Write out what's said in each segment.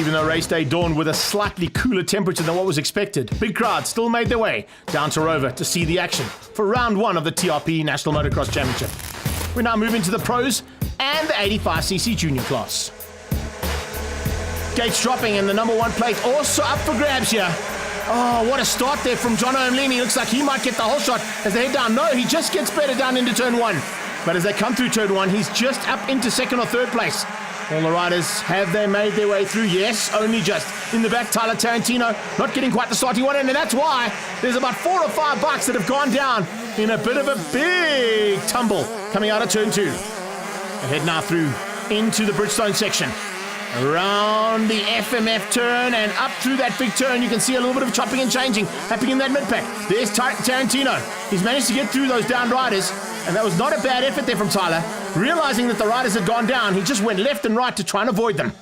even though race day dawned with a slightly cooler temperature than what was expected. Big crowds still made their way down to Rover to see the action for round 1 of the TRP National Motocross Championship. We're now moving to the pros and the 85cc junior class. Gates dropping and the number 1 plate also up for grabs here. Oh, what a start there from John O'Mlimi. Looks like he might get the whole shot as they head down. No, he just gets better down into turn 1. But as they come through turn 1, he's just up into 2nd or 3rd place. All the riders, have they made their way through? Yes, only just. In the back, Tyler Tarantino not getting quite the start he wanted, and that's why there's about 4 or 5 bikes that have gone down in a bit of a big tumble coming out of turn 2. Ahead now through into the Bridgestone section. Around the FMF turn and up through that big turn, you can see a little bit of chopping and changing happening in that mid-pack. There's Tarantino. He's managed to get through those down riders, and that was not a bad effort there from Tyler. Realizing that the riders had gone down, he just went left and right to try and avoid them.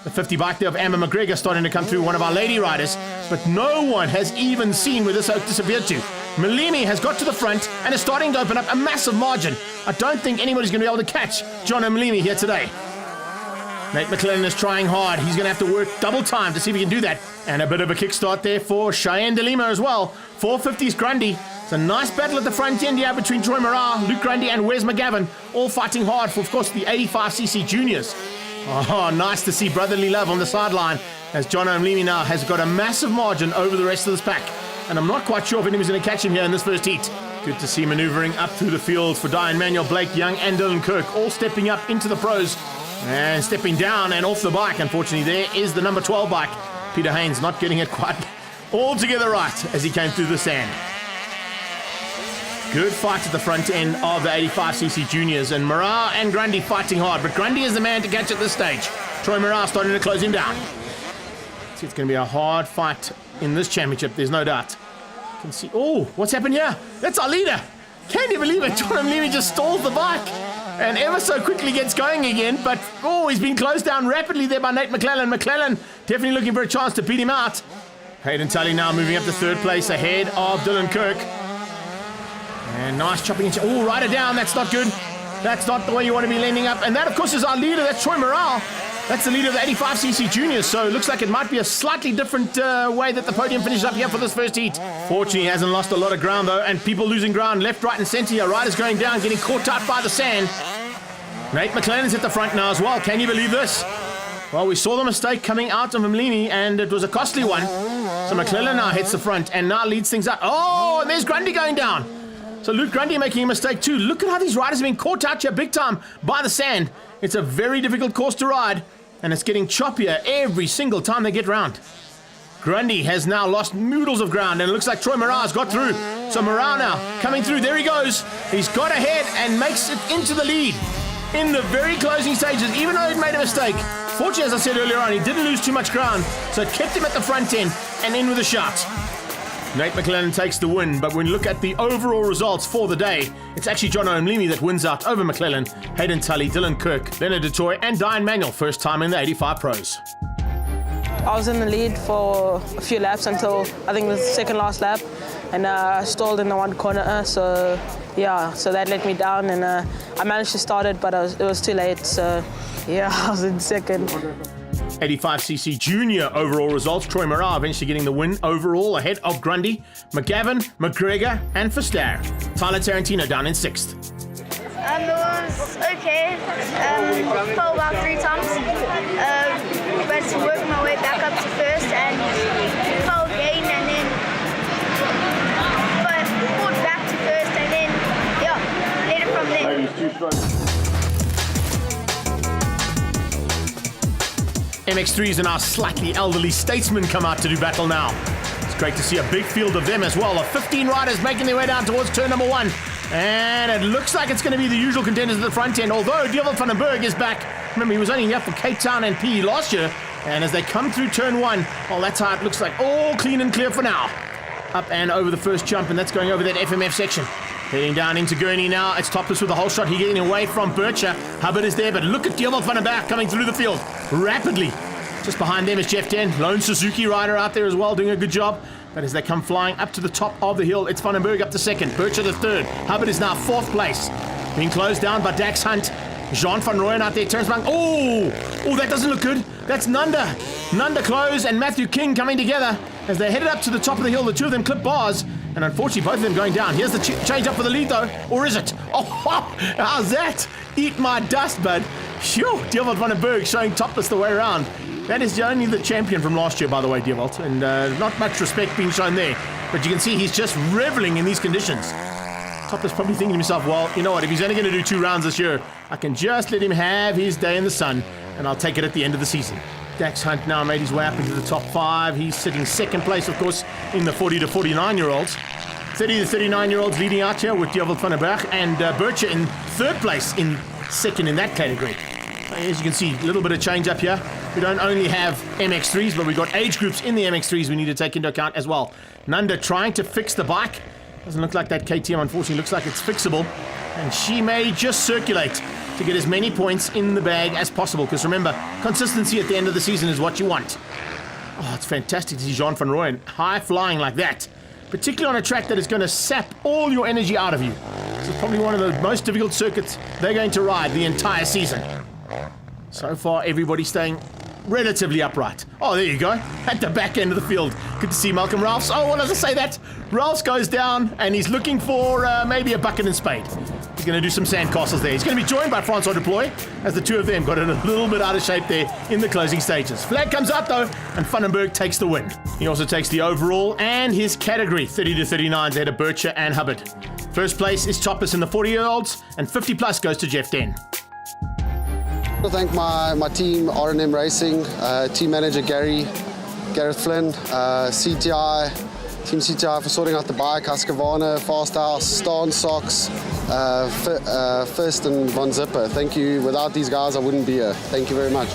The 50 bike there of Amber McGregor starting to come through, one of our lady riders, but no one has even seen where this oak disappeared to. Melini has got to the front and is starting to open up a massive margin. I don't think anybody's going to be able to catch John Melini here today. Nate McClellan is trying hard. He's going to have to work double time to see if he can do that. And a bit of a kickstart there for Cheyenne De Lima as well. 450's Grundy. It's a nice battle at the front end here between Troy Morale, Luke Grundy and Wes McGavin, all fighting hard for, of course, the 85cc juniors. Oh, nice to see brotherly love on the sideline as John O'Mlimi now has got a massive margin over the rest of this pack. And I'm not quite sure if anyone's going to catch him here in this first heat. Good to see maneuvering up through the field for Diane Manuel, Blake Young and Dylan Kirk, all stepping up into the pros. And stepping down and off the bike, unfortunately, there is the number 12 bike. Peter Haynes not getting it quite altogether right as he came through the sand. Good fight at the front end of the 85cc juniors, and Morale and Grundy fighting hard, but Grundy is the man to catch at this stage. Troy Morale starting to close him down. See, it's going to be a hard fight in this championship, there's no doubt. You can see, oh, what's happened here? That's our leader. Can you believe it? John O'Mlimi just stalls the bike and ever so quickly gets going again, but oh, he's been closed down rapidly there by Nate McClellan. McClellan definitely looking for a chance to beat him out. Hayden Tully now moving up to 3rd place ahead of Dylan Kirk. And nice chopping. Oh, rider down. That's not good. That's not the way you want to be landing up. And that, of course, is our leader. That's Troy Morale. That's the leader of the 85cc juniors. So it looks like it might be a slightly different way that the podium finishes up here for this first heat. Fortunately, he hasn't lost a lot of ground, though. And people losing ground left, right, and centre here. Riders going down, getting caught out by the sand. Nate McClellan's at the front now as well. Can you believe this? Well, we saw the mistake coming out of Melini, and it was a costly one. So McClellan now hits the front and now leads things up. Oh, and there's Grundy going down. So Luke Grundy making a mistake too. Look at how these riders have been caught out here big time by the sand. It's a very difficult course to ride, and it's getting choppier every single time they get round. Grundy has now lost noodles of ground, and it looks like Troy Morale's got through. So Morale now coming through. There he goes. He's got ahead and makes it into the lead in the very closing stages, even though he'd made a mistake. Fortunately, as I said earlier on, he didn't lose too much ground, so it kept him at the front end and in with a shot. Nate McClellan takes the win, but when you look at the overall results for the day, it's actually John O'Mlimi that wins out over McClellan, Hayden Tully, Dylan Kirk, Leonard DeToy, and Diane Manuel, first time in the 85 Pros. I was in the lead for a few laps until I think the second last lap, and I stalled in the one corner, so yeah, so that let me down, and I managed to start it, but it was too late, so yeah, I was in second. 85cc junior overall results. Troy Morale eventually getting the win overall ahead of Grundy, McGavin, McGregor, and Verstaer. Tyler Tarantino down in 6th. It was okay. Fell about 3 times. But worked my way back up to 1st and fell again, and then but fought back to 1st, and then yeah, led it from there. MX3s and our slightly elderly statesmen come out to do battle now. It's great to see a big field of them as well. 15 riders making their way down towards turn number 1. And it looks like it's going to be the usual contenders at the front end, although Dievel van den Berg is back. Remember, he was only here for Cape Town and PE last year. And as they come through turn 1, well, that's how it looks like. All clean and clear for now. Up and over the first jump, and that's going over that FMF section. Heading down into Gurney now. It's topless with the whole shot. He's getting away from Bircher. Hubbard is there, but look at Dievel van den Berg coming through the field rapidly. Just behind them is Jeff Den. Lone Suzuki rider out there as well, doing a good job. But as they come flying up to the top of the hill, it's Van den Berg up to 2nd. Bircher the 3rd. Hubbard is now 4th place. Being closed down by Dax Hunt. Jean van Rooyen out there, Terence Blanc. Oh, that doesn't look good. That's Nanda. Nanda Close and Matthew King coming together as they headed up to the top of the hill. The two of them clip bars, and unfortunately both of them going down. Here's the change up for the lead though, or is it? Oh, how's that? Eat my dust, bud. Phew, Dierwold van den Berg showing topless the way around. That is only the champion from last year, by the way, Dierwold, and not much respect being shown there. But you can see he's just reveling in these conditions. Topless probably thinking to himself, well, you know what, if he's only going to do 2 rounds this year, I can just let him have his day in the sun, and I'll take it at the end of the season. Dax Hunt now made his way up into the top 5. He's sitting second place, of course, in the 40 to 49-year-olds. 30 to 39-year-olds leading out here with Dierwold van den Berg, and Bircher in third place in second in that category. As you can see, a little bit of change up here. We don't only have MX3s, but we've got age groups in the MX3s we need to take into account as well. Nanda trying to fix the bike. Doesn't look like that KTM, unfortunately. Looks like it's fixable. And she may just circulate to get as many points in the bag as possible. Because remember, consistency at the end of the season is what you want. Oh, it's fantastic to see Jean van Rooyen high flying like that. Particularly on a track that is going to sap all your energy out of you. This is probably one of the most difficult circuits they're going to ride the entire season. So far, everybody staying relatively upright. Oh, there you go. At the back end of the field. Good to see Malcolm Ralphs. Oh, well, as I say that, Ralphs goes down and he's looking for maybe a bucket and spade. He's going to do some sandcastles there. He's going to be joined by Francois Deploy as the two of them got in a little bit out of shape there in the closing stages. Flag comes out though, and Van den Berg takes the win. He also takes the overall and his category 30 to 39s ahead of Bircher and Hubbard. First place is Topless in the 40-year-olds, and 50 plus goes to Jeff Den. I want to thank my team, R&M Racing, team manager Gareth Flynn, CTI, Team CTI for sorting out the bike, Husqvarna, Fast House, Stan Socks, First and Von Zipper. Thank you. Without these guys, I wouldn't be here. Thank you very much.